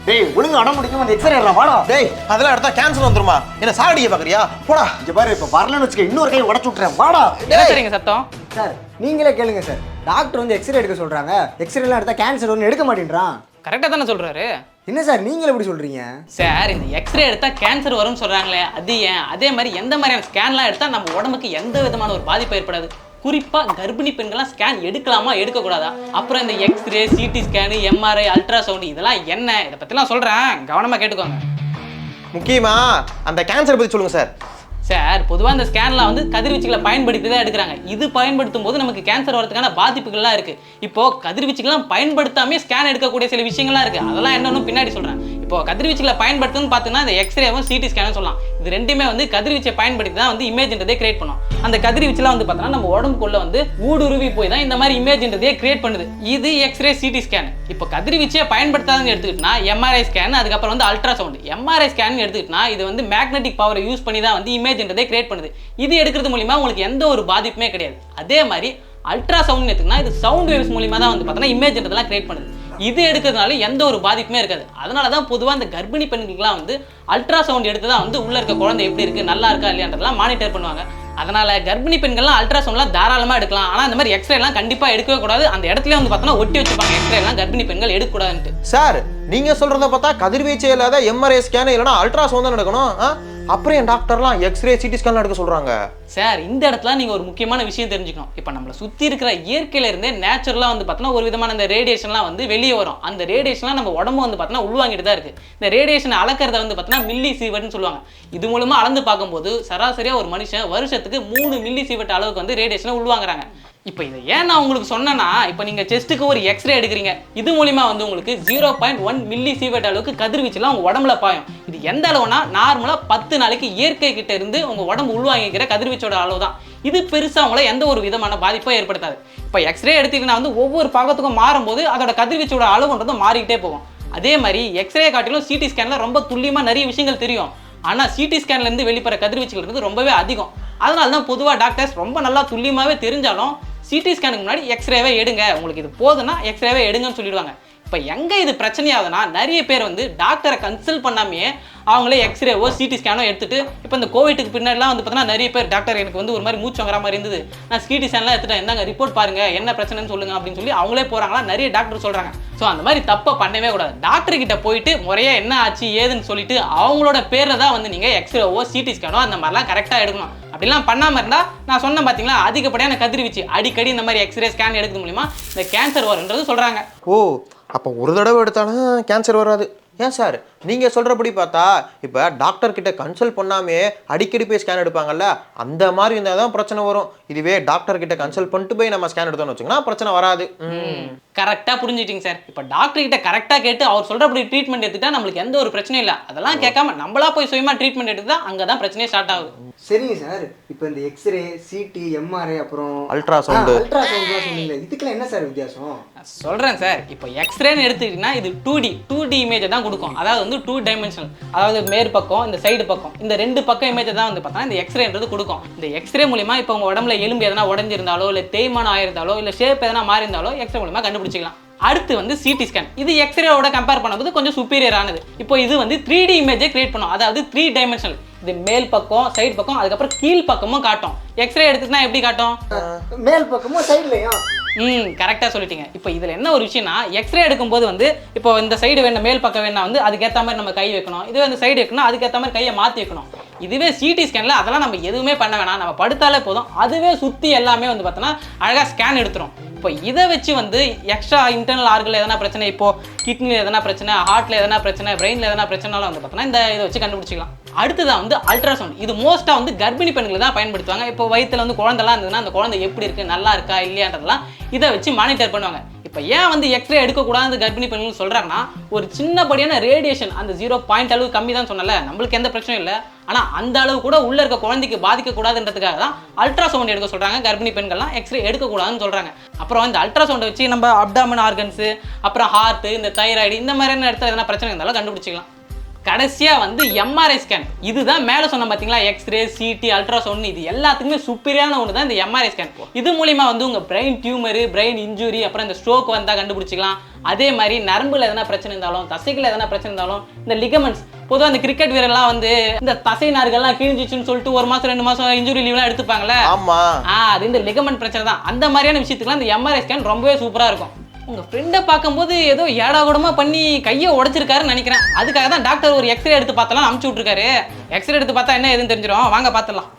டேய் ஒழுங்கு அடம் முடிக்காம அந்த எக்ஸ்ரே எடுறா வாடா. டேய் அதெல்லாம் எடுத்தா கேன்சர் வந்துருமா? என்ன சாகடிக்க பாக்குறியா? போடா. இங்க பாரு இப்ப வரலன்னு வச்சுக்க இன்னொரு கை உடைச்சு விட்டுறேன் வாடா. என்ன சரிங்க சத்தம்? சார் நீங்களே கேளுங்க சார். டாக்டர் வந்து எக்ஸ்ரே எடுக்க சொல்றாங்க. எக்ஸ்ரேலாம் எடுத்தா கேன்சர் ஒன்று எடுக்க மாட்டேன்றான். கரெக்டாக தானே சொல்கிறாரு என்ன சார் நீங்களே எப்படி சொல்றீங்க? சார்? இந்த எக்ஸ்ரே எடுத்தால் கேன்சர் வரும்னு சொல்கிறாங்களே, அது ஏன்? அதே மாதிரி எந்த மாதிரியான ஸ்கேன்லாம் எடுத்தால் நம்ம உடம்புக்கு எந்த விதமான ஒரு பாதிப்பு ஏற்படாது? குறிப்பாக கர்ப்பிணி பெண்கள்லாம் ஸ்கேன் எடுக்கலாமா எடுக்கக்கூடாதா? அப்புறம் இந்த x ray, CT scan, MRI, ultrasound இதெல்லாம் என்ன? இதை பற்றிலாம் சொல்கிறேன், கவனமாக கேட்டுக்கோங்க. முக்கியமா அந்த கேன்சர் பத்தி சொல்லுங்க சார். சார் பொதுவாக இந்த ஸ்கேன்லாம் வந்து கதிர்வீச்சுகளை பயன்படுத்தி தான் எடுக்கிறாங்க. இது பயன்படுத்தும் போது நமக்கு கேன்சர் வரதுக்கான பாதிப்புகள்லாம் இருக்குது. இப்போது கதிர்வீச்சுகள்லாம் பயன்படுத்தாமே ஸ்கேன் எடுக்கக்கூடிய சில விஷயங்கள்லாம் இருக்குது. அதெல்லாம் என்னன்னு பின்னாடி சொல்கிறேன். இப்போ கதிர்வீச்சுகளை பயன்படுத்துன்னு பார்த்தீங்கன்னா இந்த எக்ஸ்ரேவும் சிடி ஸ்கேனும் சொல்லலாம். இது ரெண்டுமே வந்து கதிர்வீச்சை பயன்படுத்தி தான் வந்து இமேஜ்ன்றதே கிரியேட் பண்ணும். அந்த கதிர்வீச்சுலாம் வந்து பார்த்தோன்னா நம்ம உடம்புக்குள்ள வந்து ஊடுருவி போய் தான் இந்த மாதிரி இமேஜ்ன்றதே கிரியேட் பண்ணுது. இது எக்ஸ்ரே, சிடி ஸ்கேன். இப்போ கதிர்வீச்சை பயன்படுத்தாதுன்னு எடுத்துக்கிட்டா எம்ஆர்ஐ ஸ்கேன், அதுக்கப்புறம் வந்து அல்ட்ராசவுண்ட். எம்ஆர்ஐ ஸ்கேன் எடுத்துக்கிட்டா இது வந்து மேக்னெட்டிக் பவரை யூஸ் பண்ணி தான் வந்து இமேஜ்ன்றதே கிரியேட் பண்ணுது. இது எடுக்கிறது மூலிமா உங்களுக்கு எந்த ஒரு பாதிப்புமே கிடையாது. அதே மாதிரி அல்ட்ராசவுண்ட் எடுத்துக்கிட்டா இது சவுண்ட் வேவ்ஸ் மூலிமா தான் வந்து பார்த்தோன்னா இமேஜ்ன்றதெல்லாம் கிரியேட் பண்ணுது. இது எடுக்கிறதுனால எந்த ஒரு பாதிப்புமே இருக்காது. அதனால தான் பொதுவாக இந்த கர்ப்பிணி பெண்களுக்குலாம் வந்து அல்ட்ராசவுண்ட் எடுத்து தான் வந்து உள்ள இருக்க குழந்தை எப்படி இருக்குது, நல்லா இருக்கா இல்லையான்றதெல்லாம் மானிட்டர் பண்ணுவாங்க. அதனால கர்ப்பிணி பெண்கள்லாம் அல்ட்ராசவுண்ட்லாம் தாராளமாக எடுக்கலாம். ஆனால் இந்த மாதிரி எக்ஸ்ரேலாம் கண்டிப்பாக எடுக்கவே கூடாது. அந்த இடத்துல வந்து பார்த்தோன்னா ஒட்டி வச்சுப்பாங்க, எக்ஸ்ரேலாம் கர்ப்பிணி பெண்கள் எடுக்கக்கூடாதுன்ட்டு. சார் நீங்க சொல்றத பார்த்தா கதிர்வீச்சு இல்லாத எம்ஆர்ஐ ஸ்கேன் இல்லைனா அல்ட்ராசவுண்ட் தான் எடுக்கணும். அப்புறம் என் டாக்டர்லாம் எக்ஸ்ரே, சிடி ஸ்கேன்லாம் எடுக்க சொல்றாங்க. சார் இந்த இடத்துல நீங்கள் ஒரு முக்கியமான விஷயம் தெரிஞ்சுக்கணும். இப்போ நம்மளை சுற்றி இருக்கிற இயற்கையில இருந்தே நேச்சுரலாக வந்து பார்த்தோன்னா ஒரு விதமான இந்த ரேடியேஷன்லாம் வந்து வெளியே வரும். அந்த ரேடியேஷன்லாம் நம்ம உடம்பு வந்து பார்த்தோன்னா உள்வாங்கிட்டு தான் இருக்குது. இந்த ரேடியேஷனை அளக்கிறத வந்து பார்த்தோன்னா மில்லி சீவட்னு சொல்லுவாங்க. இது மூலமாக அளந்து பார்க்கும்போது சராசரியாக ஒரு மனுஷன் வருஷத்துக்கு 3 மில்லி சீவட் அளவுக்கு வந்து ரேடியேஷனை உள்வாங்குறாங்க. இப்போ இதை ஏன் நான் உங்களுக்கு சொன்னேன்னா, இப்போ நீங்கள் செஸ்ட்டுக்கு ஒரு எக்ஸ்ரே எடுக்கிறீங்க, இது மூலிமா வந்து உங்களுக்கு 0.1 மில்லி சீவட் அளவுக்கு கதிர்வீச்சுலாம் உங்கள் உடம்புல பாயும். இது எந்த அளவுனா நார்மலாக 10 நாளைக்கு இயற்கை கிட்ட இருந்து உங்கள் உடம்பு உள்வாங்கிக்கிற கதிர்வீச்சோட அளவு தான். இது பெருசாக அவங்கள எந்த ஒரு விதமான பாதிப்போ ஏற்படுத்தாது. இப்போ எக்ஸ்ரே எடுத்தீங்கன்னா வந்து ஒவ்வொரு பாகத்துக்கும் மாறும்போது அதோட கதிர்வீச்சோட அளவுன்றதும் மாறிக்கிட்டே போகும். அதே மாதிரி எக்ஸ்ரே காட்டிலும் சிடி ஸ்கேனில் ரொம்ப துல்லியமாக நிறைய விஷயங்கள் தெரியும். ஆனால் சிடி ஸ்கேன்லேருந்து வெளிப்பற கதிர்வீச்சுகள் ரொம்பவே அதிகம். அதனால தான் பொதுவாக டாக்டர்ஸ் ரொம்ப நல்லா துல்லியமாகவே தெரிஞ்சாலும் சிடி ஸ்கேனுக்கு முன்னாடி எக்ஸ்ரேவே எடுங்க, உங்களுக்கு இது போதுன்னா எக்ஸ்ரேவே எடுங்கன்னு சொல்லிடுவாங்க. இப்போ எங்கே இது பிரச்சனையாகுதுன்னா, நிறைய பேர் வந்து டாக்டரை கன்சல்ட் பண்ணாமையே அவங்களே எக்ஸ்ரேவோ சிடி ஸ்கேனோ எடுத்துட்டு, இப்போ இந்த கோவிட்டுக்கு பின்னாடிலாம் வந்து பார்த்தீங்கன்னா நிறைய பேர் டாக்டர் எனக்கு வந்து ஒரு மாதிரி மூச்சு வாங்குற மாதிரி இருந்தது, நான் சிடி ஸ்கேன்லாம் எடுத்துட்டேன், என்னங்க ரிப்போர்ட் பாருங்க என்ன பிரச்சனைன்னு சொல்லுங்க அப்படின்னு சொல்லி அவங்களே போகிறாங்களா நிறைய டாக்டர் சொல்கிறாங்க. ஸோ அந்த மாதிரி தப்பை பண்ணவே கூடாது. டாக்டர் கிட்ட போயிட்டு முறையாக என்ன ஆச்சு ஏதுன்னு சொல்லிட்டு அவங்களோட பேரில் தான் வந்து நீங்கள் எக்ஸ்ரேவோ சிடி ஸ்கேனோ அந்த மாதிரிலாம் கரெக்டாக எடுக்கணும். அப்படிலாம் பண்ணாமல் இருந்தால் நான் சொன்னேன் பார்த்தீங்களா, அதிகப்படியான கதிர்வீச்சு அடிக்கடி இந்த மாதிரி எக்ஸ்ரே ஸ்கேன் எடுக்கிறது மூலிமா இந்த கேன்சர் வரும்ன்றது சொல்கிறாங்க. ஓ அப்போ ஒரு தடவை எடுத்தாலும் கேன்சர் வராது. ஏன் சார் நீங்கள் சொல்கிறபடி பார்த்தா இப்போ டாக்டர் கிட்ட கன்சல்ட் பண்ணாமே அடிக்கடி போய் ஸ்கேன் எடுப்பாங்கல்ல, அந்த மாதிரி இருந்தால் தான் பிரச்சனை வரும். இதுவே டாக்டர் கிட்ட கன்சல்ட் பண்ணிட்டு போய் நம்ம ஸ்கேன் எடுத்தோம்னு வச்சுக்கோங்கன்னா பிரச்சனை வராது. கரெக்டாக புரிஞ்சுட்டிங்க சார். இப்போ டாக்டர் கிட்ட கரெக்டாக கேட்டு அவர் சொல்கிறபடி ட்ரீட்மெண்ட் எடுத்துட்டா நம்மளுக்கு எந்த ஒரு பிரச்சனையும் இல்லை. அதெல்லாம் கேட்காம நம்மளா போய் சுயமாக ட்ரீட்மெண்ட் எடுத்துதான் அங்கே தான் பிரச்சனையே ஸ்டார்ட் ஆகுது. சரிங்க சார். இப்போ இந்த எக்ஸ்ரே, சிடி, எம்ஆர்ஐ அப்புறம் அல்ட்ராசவுண்ட்லாம் சொன்னீங்க, இதுக்கெல்லாம் என்ன சார் வித்தியாசம்? சொல்கிறேன் சார். இப்போ எக்ஸ்ரேன்னு எடுத்துக்கிட்டிங்கன்னா இது 2D இமேஜை தான் கொடுக்கும். அதாவது வந்து 2 டைமென்ஷனல், அதாவது மேற்பக்கம் இந்த சைடு பக்கம் இந்த 2 பக்கம் இமேஜை தான் வந்து பார்த்தா இந்த எக்ஸ்ரேன்றது கொடுக்கும். இந்த எக்ஸ்ரே மூலிமா இப்போ உங்கள் உடம்புல எலும்பு எதனா உடஞ்சிருந்தாலோ இல்லை தேய்மானம் ஆயிருந்தாலோ இல்லை ஷேப் எதனா மாறி இருந்தாலோ எக்ஸ்ரே மூலிமா கண்டுபிடிச்சிக்கலாம். அடுத்து வந்து சிடி ஸ்கேன். இது எக்ஸ்ரேவோட கம்பேர் பண்ணும்போது கொஞ்சம் சுப்பீரியர் ஆனது. இப்போ இது வந்து 3D இமேஜை கிரியேட் பண்ணும். அதாவது 3 டைமென்ஷனல், இது மேல் பக்கம் சைடு பக்கம் அதுக்கப்புறம் கீழ் பக்கமும் காட்டும். எக்ஸ்ரே எடுத்துக்கிட்டா எப்படி காட்டும்? மேல் பக்கமும் சைட்லையும். கரெக்டாக சொல்லிட்டீங்க. இப்போ இதில் என்ன ஒரு விஷயம்னா, எக்ஸ்ரே எடுக்கும்போது வந்து இப்போ இந்த சைடு வேணும் மேல் பக்கம் வேணா வந்து அதுக்கேற்ற மாதிரி நம்ம கை வைக்கணும். இதுவே இந்த சைடு வைக்கணும் அதுக்கேற்ற மாதிரி கையை மாற்றி வைக்கணும். இதுவே சிடி ஸ்கேனில் அதெல்லாம் நம்ம எதுவுமே பண்ண வேணாம், நம்ம படுத்தாலே போதும், அதுவே சுற்றி எல்லாமே வந்து பார்த்தோன்னா அழகாக ஸ்கேன் எடுத்துரும். இப்போ இதை வச்சு வந்து எக்ஸ்ட்ரா இன்டர்னல் ஆர்கனில் எதனா பிரச்சனை, இப்போது கிட்னியில் எதனா பிரச்சனை, ஹார்ட்டில் எதனா பிரச்சனை, பிரெயினில் எதனா பிரச்சனைலாம் வந்து பார்த்தோன்னா இந்த இதை வச்சு கண்டுபிடிச்சிக்கலாம். அடுத்ததான் வந்து அல்ட்ராசவுண்ட். இது மோஸ்ட்டாக வந்து கர்ப்பிணி பெண்களை தான் பயன்படுத்துவாங்க. இப்போ வயிற்றில் வந்து குழந்தைலாம் இருந்ததுன்னா அந்த குழந்தை எப்படி இருக்குது, நல்லா இருக்கா இல்லையான்றதெல்லாம் இதை வச்சு மானிட்டர் பண்ணுவாங்க. இப்போ ஏன் வந்து எக்ஸ்ரே எடுக்கக்கூடாது கர்ப்பிணி பெண்கள் சொல்கிறாங்கன்னா, ஒரு சின்னபடியான ரேடியேஷன் அந்த 0 அளவு கம்மி தான் சொன்னல, நம்மளுக்கு எந்த பிரச்சனையும் இல்லை, ஆனால் அந்த அளவு கூட உள்ளே இருக்க குழந்தைக்கு பாதிக்கக்கூடாதுன்றதுக்காக தான் அல்ட்ராசவுண்ட் எடுக்க சொல்கிறாங்க. கர்ப்பிணி பெண்கள்லாம் எக்ஸ்ரே எடுக்கக்கூடாதுன்னு சொல்கிறாங்க. அப்புறம் இந்த அல்ட்ராசவுண்டை வச்சு நம்ம அப்டாமன் ஆர்கன்ஸு, அப்புறம் ஹார்ட்டு, இந்த தைராய்டு இந்த மாதிரியான இடத்துல எதனா பிரச்சனை இருந்தாலும் கண்டுபிடிச்சிக்கலாம். கடைசியா வந்து எம்ஆர்ஐ ஸ்கேன். இதுதான் மேல சொன்ன பாத்தீங்களா, எக்ஸ்ரே, சிடி, அல்ட்ராசவுண்ட், இது எல்லாத்துக்குமே சூப்பரியான ஒன்று தான் இந்த எம்ஆர்ஐ ஸ்கேன். இது மூலியமா வந்து உங்க பிரெயின் டியூமர், பிரெயின் இன்ஜுரி, அப்புறம் இந்த ஸ்ட்ரோக் வந்தா கண்டுபிடிச்சிக்கலாம். அதே மாதிரி நரம்புல எதனா பிரச்சனை இருந்தாலும், தசைகள் எதனா பிரச்சனை இருந்தாலும், இந்த லிகமெண்ட்ஸ், பொதுவாக இந்த கிரிக்கெட் வீரர்லாம் வந்து இந்த தசை நார்கள்லாம் கிழிஞ்சிச்சுன்னு சொல்லிட்டு 1 மாசம் 2 மாசம் இன்ஜுரி லீவ்லாம் எடுத்துப்பாங்களே. ஆமா, அது இந்த லிகமெண்ட் பிரச்சனை தான். அந்த மாதிரியான விஷயத்துக்குலாம் இந்த எம்ஆர்ஐ ஸ்கேன் ரொம்பவே சூப்பரா இருக்கும். உங்க ஃப்ரெண்டை பார்க்கும்போது ஏதோ ஏடா கூடமா பண்ணி கையை உடைச்சிருக்காருன்னு நினைக்கிறேன். அதுக்காக தான் டாக்டர் ஒரு எக்ஸ்ரே எடுத்து பார்த்தலாம் அனுப்பிச்சு விட்டுருக்காரு. எக்ஸ்ரே எடுத்து பார்த்தா என்ன ஏதுன்னு தெரிஞ்சிடும். வாங்க பார்த்துடலாம்.